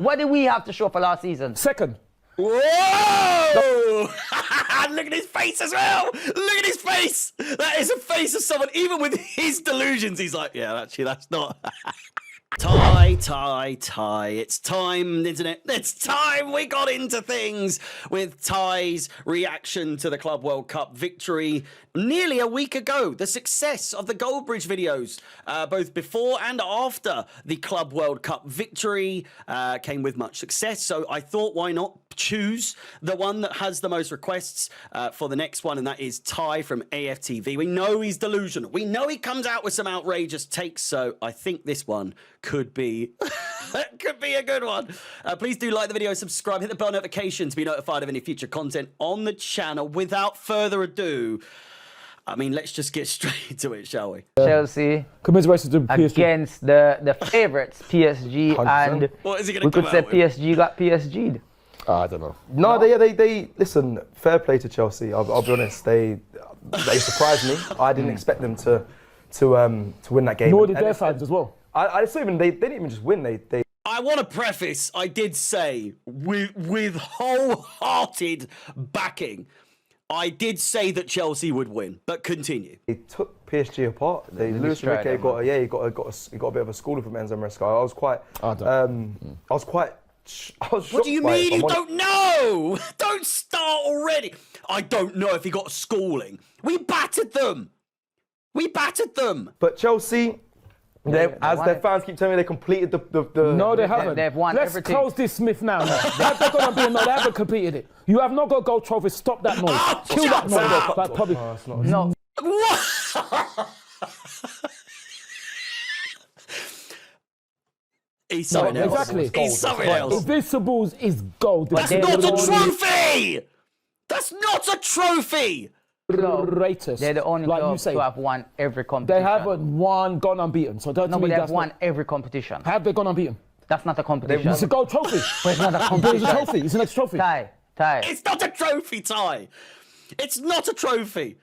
What did we have to show for last season? Second. Whoa! Look at his face as well. Look at his face. That is a face of someone, even with his delusions, he's like, yeah, actually, that's not. Ty. It's time, isn't it? It's time we got into things with Ty's reaction to the Club World Cup victory nearly a week ago. The success of the Goldbridge videos, both before and after the Club World Cup victory, came with much success. So I thought, why not choose the one that has the most requests for the next one, and that is Ty from Aftv. We know he's delusional. We know he comes out with some outrageous takes, so I think this one could be could be a good one. Please do like the video, subscribe, hit the bell notification to be notified of any future content on the channel. Without further ado, I mean, let's just get straight to it, shall we? Chelsea Commiserations to PSG. against the favourites, PSG, 100%. and What is he gonna we could come say out with? PSG got PSG'd. I don't know. No, they listen. Fair play to Chelsea. I'll be honest. They surprised me. I didn't expect them to win that game. Nor did their fans as well. I saw even they didn't even just win. They I want to preface, I did say, with wholehearted backing, I did say that Chelsea would win, but continue. took PSG apart. Luis try Enrique that, he got a bit of a schooling from Enzo Maresca. I was quite shocked. What do you by it, mean if you I'm don't know? Don't start already. I don't know if he got schooling. We battered them. But Chelsea, as their fans keep telling me, they completed the No, they haven't. They've won Let's everything. close this Smith now. They're going to be no, they haven't competed it. You have not got gold trophies. Stop that noise. Oh, Kill that shut noise. up. Like, probably. No, What? He's something No, else. exactly. He's something But else. Invincibles is gold. That's they're not the a only- trophy! That's not a trophy! Greatest. they're the only like you clubs say. who have won every competition. They haven't gone unbeaten. So don't No, tell but me they've that's won not, every competition. have they gone unbeaten? That's not a competition. It's a gold trophy. But it's not a It's a competition. trophy. It's an extra trophy. Ty. It's not a trophy, Ty. It's not a trophy.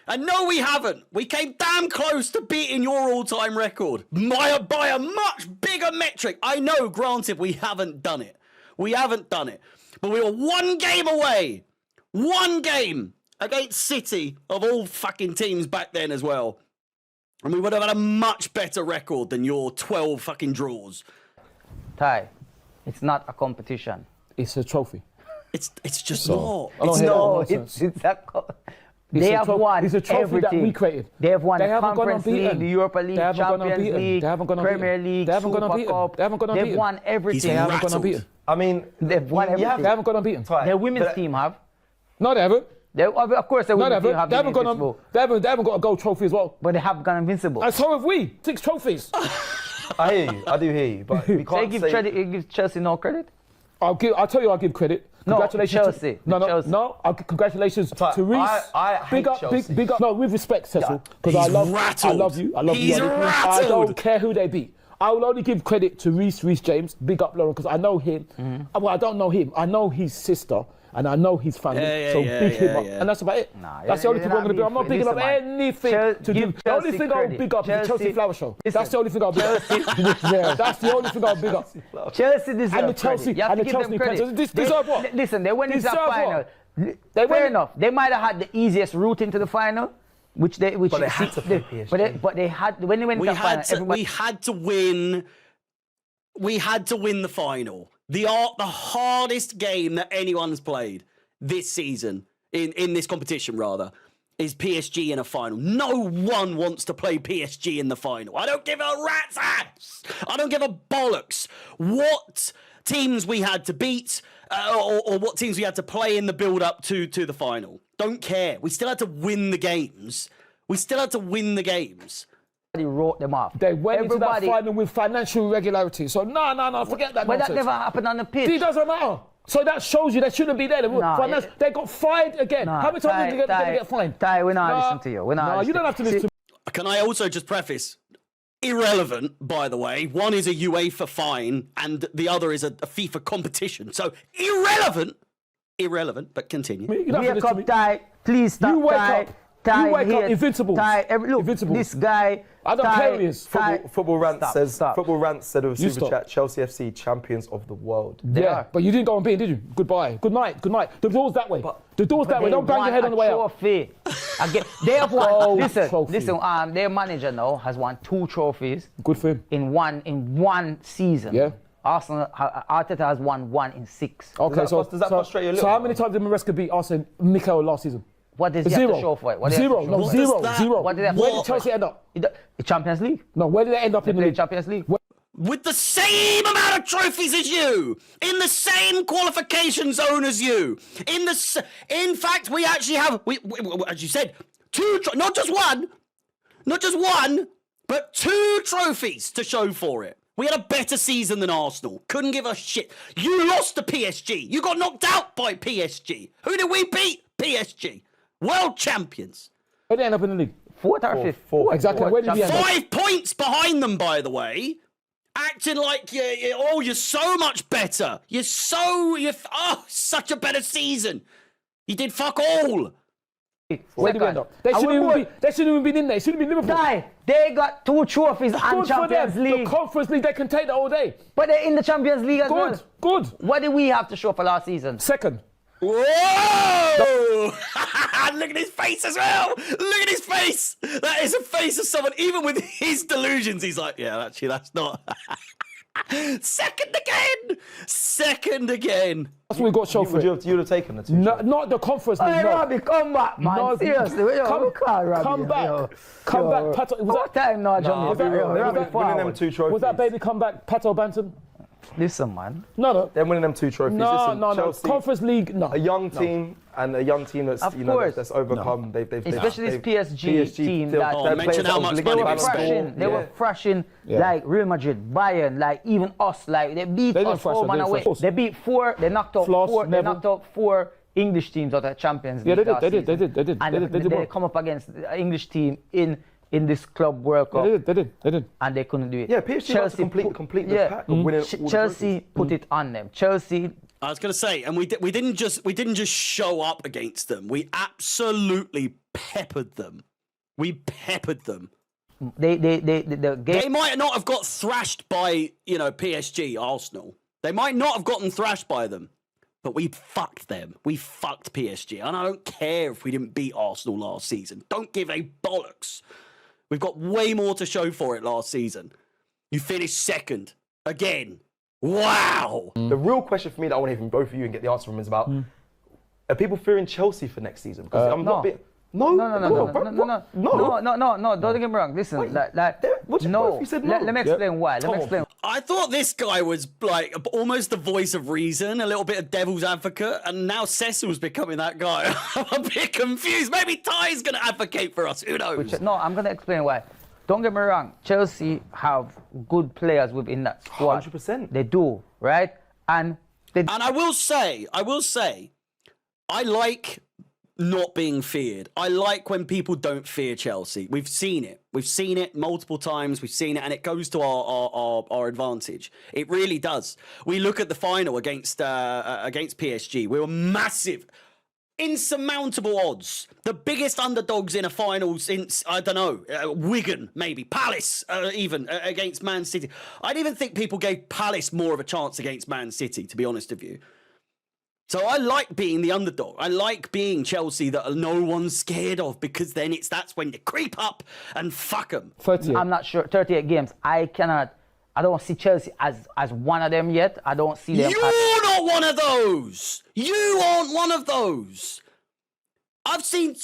And no, we haven't. We came damn close to beating your all-time record by a much bigger metric. I know, granted, we haven't done it. But we were one game away. One game against City, of all fucking teams back then as well. And we would have had a much better record than your 12 fucking draws. Ty, it's not a competition. It's a trophy. It's just not. I don't It's hear that not. nonsense. It's a It's they a have trophy. won It's a trophy everything. that we created. They have won They the haven't gone Conference unbeaten. League, the Europa League, They haven't gone Champions unbeaten. League, They haven't gone unbeaten. Premier League, They haven't gone Super unbeaten. Cup. They haven't gone They've unbeaten. won everything. They haven't gone rattled. unbeaten. I mean, They've won everything. They haven't gone unbeaten. Their women's team have. No, they haven't. Of course, their No, they women's team haven't. have They been haven't gone invincible. they haven't got a gold trophy as well. But they have gone invincible. And so have we. 6 trophies. I hear you. I do hear you. But we They can't give say. credit, it gives Chelsea no credit? I'll tell you, I'll give credit. No, Congratulations. Chelsea. No. Chelsea. Congratulations. Congratulations to Reece. I hate Chelsea. Big up. No, with respect, Cecil, because He's I love rattled. you. He's I rattled. don't care who they beat. I will only give credit to Reece James. Big up, Lauren, because I know him. Well, I don't know him. I know his sister. And I know his family, so big him up. And that's about it. Nah, that's the only you're thing I'm not going to do. I'm not being bigging up fair. Listen, man. anything to do. The only thing I'll big up is the Chelsea Flower Show. That's the only thing I'll big up. Yeah, that's the only thing I'll big up. Chelsea deserve And the Chelsea, credit. You have and to the give Chelsea them credit. fans. Deserve what? Listen, they went into the Deserve what? final. They Fair went- enough. They might have had the easiest route into the final, which they had to play PSG. But they had when they went into the final. Everybody, We had to win. We had to win the final. The hardest game that anyone's played this season in this competition, rather, is PSG in a final. No one wants to play PSG in the final. I don't give a rat's ass. I don't give a bollocks what teams we had to beat or what teams we had to play in the build-up to the final. Don't care. We still had to win the games. Everybody wrote them off. They went into that Everybody- final with financial irregularity. So no, forget that But that nonsense. never happened on the pitch. It doesn't matter. So that shows you they shouldn't be there. They got fined again. Nah, How many times did they get fined? Ty, we're not listening to you. We're not No, you don't have to listen to me. Can I also just preface, irrelevant, by the way. One is a UEFA fine and the other is a FIFA competition. So irrelevant, but continue. You don't have to Wake listen to me. up, Ty. Please stop, You wake Ty. up. Ty, You wake up, here. Invincibles. Ty, look, Invincibles. this guy I don't care who he is. Football Rant says. Stop. Football Rant said of You Super stop. Chat, Chelsea FC champions of the world. They Yeah, are. but you didn't go and beat him, did you? Goodbye. Good night. Good night. The door's that way. The door's that way. Don't bang your head on the way out. Trophy. They have won. Gold Listen, trophy. listen. Their manager now has won 2 trophies Good for him. in one season. Yeah. Arteta has won 1 in 6. Okay, Does that frustrate you a little So how bit? many times did Maresca beat Arsenal Mikel last season? What does he have to show for it? What does he have to show for it? Zero. What did they have to Where show did for Chelsea it? end up? The Champions League. No, where did they end up They in the played league? Champions League. With the same amount of trophies as you, in the same qualification zone as you, in fact, we actually have, as you said, not just one, but 2 trophies to show for it. We had a better season than Arsenal. Couldn't give a shit. You lost to PSG. You got knocked out by PSG. Who did we beat? PSG. World champions. Where did they end up in the league? 4th or 5th? Fourth. Exactly. Where did he end up? 5 points behind them, by the way. Acting like you're so much better. Such a better season. You did fuck all. Where did we end up? They shouldn't even been in there. It should have been Liverpool. They got 2 trophies and Good for Champions them. League. The Conference League, they can take that all day. But they're in the Champions League as well. Good. What did we have to show for last season? Second. Whoa! Look at his face as well. Look at his face. That is a face of someone, even with his delusions, he's like, yeah, actually, that's not. Second again. That's what we got to show for Would it. you have taken the 2 No, trophies? not the Conference League, Hey, no. Robbie, come back, man. No, Seriously. come back. Come back. Pato, What time now, Johnny? was that- Robbie, was that- Winning them forward. 2 trophies. Was that baby comeback, Pato Bantam? Listen, man. No. Them winning them 2 trophies. Listen, No. Chelsea, Conference League, no. a young team and a young team that's Of course. that's overcome. They've Especially this PSG team that- Oh, mention how much money we spent. They were thrashing like Real Madrid, Bayern, like even us. Like they beat They didn't us thrash home them, and they away. thrashed. They beat 4. They knocked out Floss, 4. They Neville. knocked out 4 English teams out of Champions Yeah, League. they last did, they season. did. And They did they well. come up against the English team in this Club World Cup. They did. And they couldn't do it. Yeah, PSG had to complete the pack of winning all the Chelsea put it on them. Chelsea. I was going to say, and we didn't just show up against them. We absolutely peppered them. We peppered them. The game. They might not have got thrashed by, PSG, Arsenal. They might not have gotten thrashed by them. But we fucked them. We fucked PSG. And I don't care if we didn't beat Arsenal last season. Don't give a bollocks. We've got way more to show for it last season. You finished 2nd. Again. Wow. The real question for me that I want to hear from both of you and get the answer from is about, are people fearing Chelsea for next season? Because I'm not being... No. No. Don't get me wrong. Listen, what you no. both- you said no. Let me explain why. Let me explain. I thought this guy was like almost the voice of reason, a little bit of devil's advocate, and now Cecil's becoming that guy. I'm a bit confused. Maybe Ty's going to advocate for us. Who knows? No, I'm gonna explain why. Don't get me wrong. Chelsea have good players within that squad. 100%. They do, right? And I will say, I like not being feared. I like when people don't fear Chelsea. We've seen it. We've seen it multiple times. We've seen it, and it goes to our advantage. It really does. We look at the final against PSG. We were massive. Insurmountable odds. The biggest underdogs in a final since, I don't know, Wigan, maybe. Palace, even, against Man City. I didn't even think people gave Palace more of a chance against Man City, to be honest with you. So I like being the underdog. I like being Chelsea that no one's scared of, because then that's when you creep up and fuck them. 38. I'm not sure. 38 games. I don't see Chelsea as one of them yet. I don't see them. You're not one of those. You aren't one of those. I've seen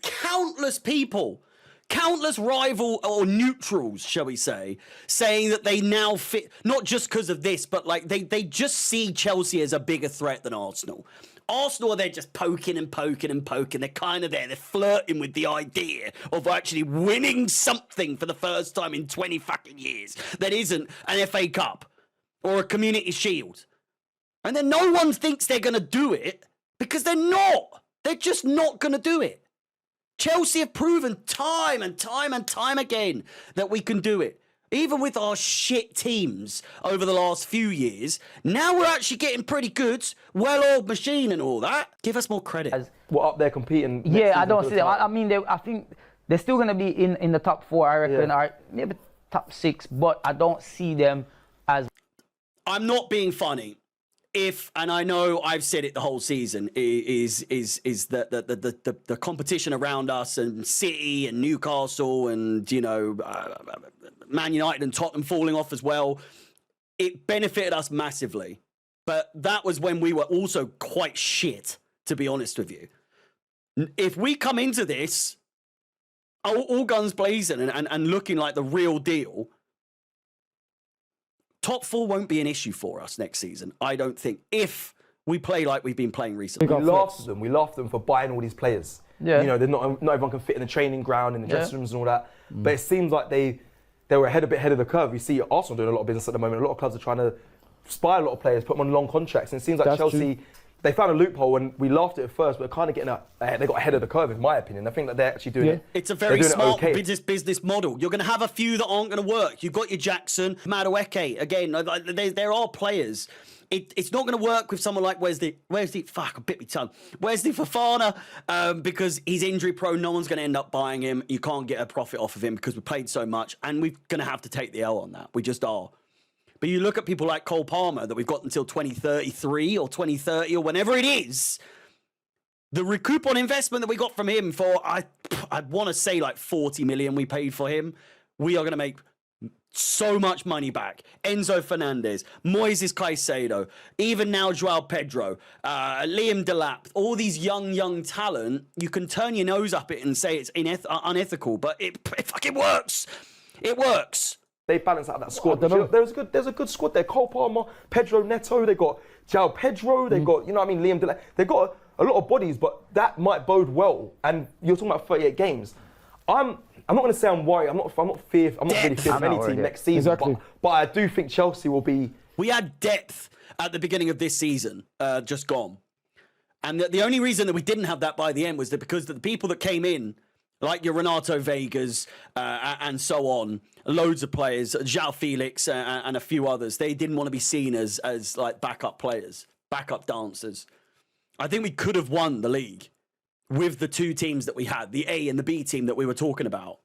countless people, countless rival or neutrals, shall we say, saying that they now fit, not just because of this, but like they just see Chelsea as a bigger threat than Arsenal. Arsenal, they're just poking and poking and poking. They're kind of there. They're flirting with the idea of actually winning something for the first time in 20 fucking years that isn't an FA Cup or a Community Shield. And then no one thinks they're going to do it because they're not. They're just not going to do it. Chelsea have proven time and time and time again that we can do it. Even with our shit teams over the last few years, now we're actually getting pretty good, well-oiled machine and all that. Give us more credit. We're up there competing. next Yeah, I season don't for see the them. title. I mean, I think they're still going to be in the top 4, I reckon, Yeah. or maybe top 6, but I don't see them as... I'm not being funny. And I know I've said it the whole season, is the competition around us and City and Newcastle and, Man United and Tottenham falling off as well. It benefited us massively. But that was when we were also quite shit, to be honest with you. If we come into this all guns blazing and looking like the real deal, top 4 won't be an issue for us next season, I don't think, if we play like we've been playing recently. We laughed at them for buying all these players. Yeah. They're not everyone can fit in the training ground, in the dressing rooms and all that. But it seems like they were a bit ahead of the curve. You see Arsenal doing a lot of business at the moment. A lot of clubs are trying to spy a lot of players, put them on long contracts. And it seems like Chelsea, they found a loophole, and we laughed at it first, but kind of they got ahead of the curve, in my opinion. I think that they're actually doing it. It's a very smart business model. You're going to have a few that aren't going to work. You've got your Jackson, Madueke. Again, there are players. It's not going to work with someone like Wesley. Fuck, I bit my tongue. Wesley Fofana, because he's injury prone. No one's going to end up buying him. You can't get a profit off of him because we played so much, and we're going to have to take the L on that. We just are. But you look at people like Cole Palmer that we've got until 2033 or 2030 or whenever it is. The recoup on investment that we got from him for, I want to say like 40 million we paid for him. We are going to make so much money back. Enzo Fernandez, Moises Caicedo, even now Joao Pedro, Liam Delap, all these young talent, you can turn your nose up it and say it's unethical, but it fucking works. It works. They balance out that squad. There's a good squad there. Cole Palmer, Pedro Neto, they got Joao Pedro, they got, Liam Delap. They got a lot of bodies, but that might bode well. And you're talking about 38 games. I'm not going to say I'm worried. I'm not really fearing any team next season. Exactly. But I do think Chelsea will be. We had depth at the beginning of this season, just gone. And the only reason that we didn't have that by the end was that because the people that came in, like your Renato Vegas and so on, loads of players, João Felix and a few others, they didn't want to be seen as like backup players, backup dancers. I think we could have won the league with the 2 teams that we had, the A and the B team that we were talking about.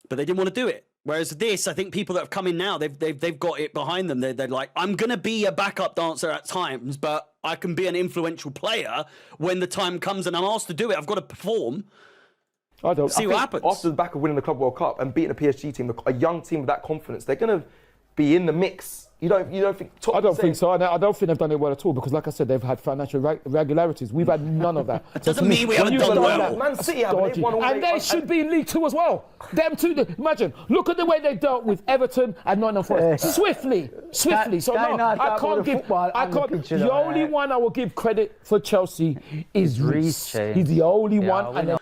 But they didn't want to do it. Whereas this, I think people that have come in now, they've got it behind them. They're like, I'm going to be a backup dancer at times, but I can be an influential player when the time comes and I'm asked to do it. I've got to perform. I don't see what happens. After the back of winning the Club World Cup and beating a PSG team, a young team with that confidence, they're going to be in the mix. You don't think? I don't think so. I don't think they've done it well at all because, like I said, they've had financial irregularities. We've had none of that. Doesn't mean we haven't done well. Man City haven't. And they should be in League 2 as well. Them two. Imagine. Look at the way they dealt with Everton and Nottingham Forest. Swiftly. So no, I can't give. The only one I will give credit for Chelsea is Reece. He's the only one.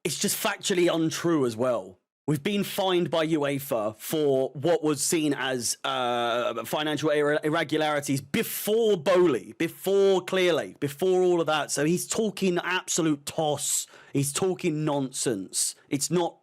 It's just factually untrue as well. We've been fined by UEFA for what was seen as financial irregularities before Bowley, before Clearlake, before all of that. So he's talking absolute toss. He's talking nonsense. It's not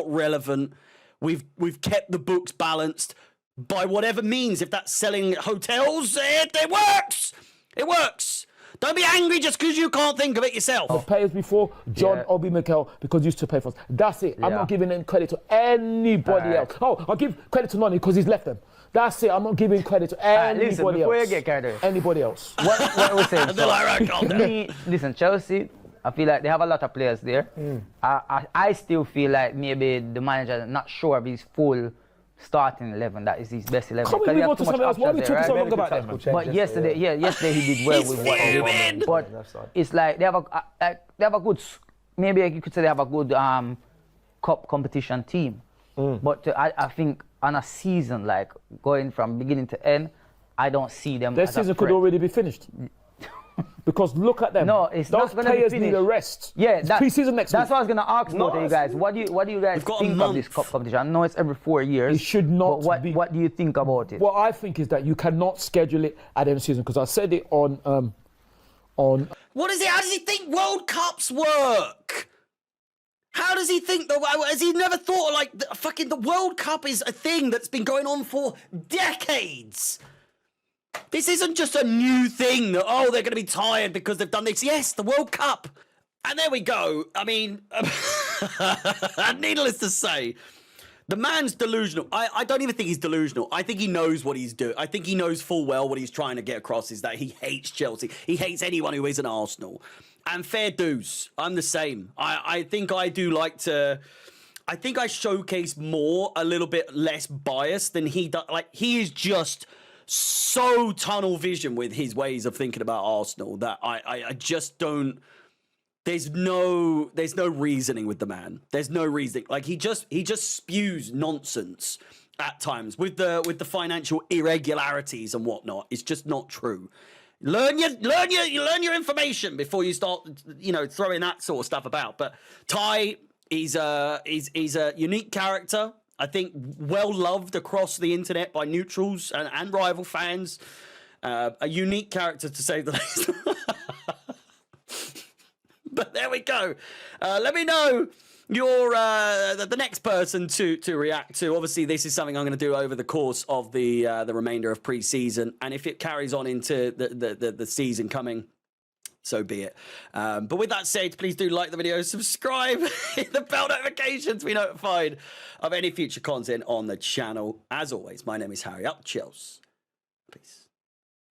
relevant. We've kept the books balanced by whatever means. If that's selling hotels, it works. It works. Don't be angry just because you can't think of it yourself. The players before, John Obi Mikel, because he used to pay for us. That's it. I'm not giving any credit to anybody else. Oh, I'll give credit to Noni because he's left them. That's it. I'm not giving credit to anybody else. Before you get carried away. Anybody else. What was saying? Listen, Chelsea, I feel like they have a lot of players there. I still feel like maybe the manager is not sure of his full starting 11, that is his best 11. Can we move on to something else? Why are we talking so long about that, man? But yesterday he did well with what he did. But it's like they have a good, maybe you could say they have a good cup competition team. But I think on a season, like going from beginning to end, I don't see them. Their season could already be finished. Because look at them. No, it's those not going to be finished. Those players need a rest. Yeah, it's pre-season next week. That's what I was going to ask both of you guys. What do you guys think of this cup competition? I know it's every 4 years. It should not be. What do you think about it? What I think is that you cannot schedule it at the end of the season because I said it on. What is it? How does he think World Cups work? How does he think has he never thought like the World Cup is a thing that's been going on for decades? This isn't just a new thing that, they're going to be tired because they've done this. Yes, the World Cup. And there we go. I mean, Needless to say, the man's delusional. I don't even think he's delusional. I think he knows what he's doing. I think he knows full well what he's trying to get across is that he hates Chelsea. He hates anyone who isn't Arsenal. And fair dues. I'm the same. I think I do like to... I think I showcase more, a little bit less bias than he does. Like, he is just so tunnel vision with his ways of thinking about Arsenal that I just don't... There's no reasoning with the man. There's no reasoning. Like, he just spews nonsense at times with the financial irregularities and whatnot. It's just not true. Learn your information before you start, throwing that sort of stuff about. But Ty, he's a unique character. I think well loved across the internet by neutrals and rival fans. A unique character, to say the least. But there we go. Let me know you're the next person to react to. Obviously, this is something I'm going to do over the course of the remainder of pre-season, and if it carries on into the season coming, so be it. But with that said, please do like the video, subscribe, hit the bell notifications to be notified of any future content on the channel. As always, my name is Harry. Up, chills. Peace.